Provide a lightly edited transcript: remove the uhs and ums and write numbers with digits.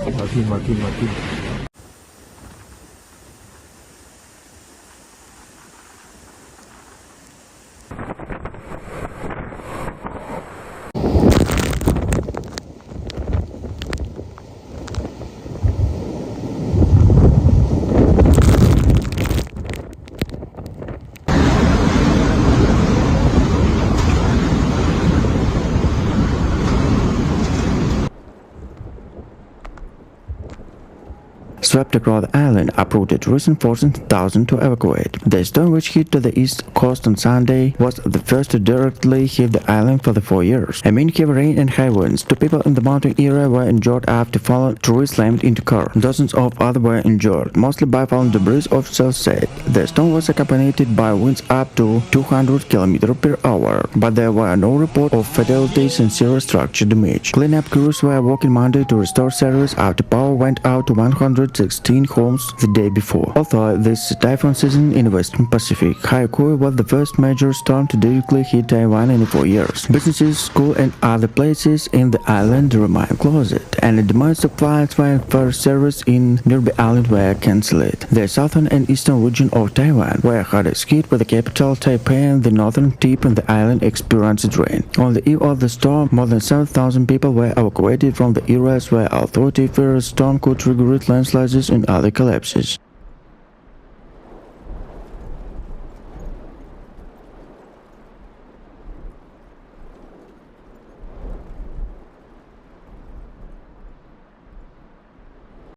Martin. Swept across the island, uprooted tourists, forcing thousands to evacuate. The storm, which hit to the east coast on Sunday, was the first to directly hit the island for the 4 years. Amid heavy rain and high winds, 2 people in the mountain area were injured after fallen trees slammed into car. Dozens of others were injured, mostly by fallen debris, officials said. The storm was accompanied by winds up to 200 km per hour, but there were no reports of fatalities and serious structure damage. Cleanup crews were working Monday to restore service after power went out to 116 homes the day before. Although this typhoon season in the Western Pacific, Haikui was the first major storm to directly hit Taiwan in 4 years. Businesses, schools, and other places in the island remain closed, and the demands of flights for service in nearby islands were cancelled. The southern and eastern region of Taiwan were hardest hit, with the capital Taipei and the northern tip of the island experienced rain. On the eve of the storm, more than 7,000 people were evacuated from the areas where authorities feared the storm could trigger landslides and other collapses.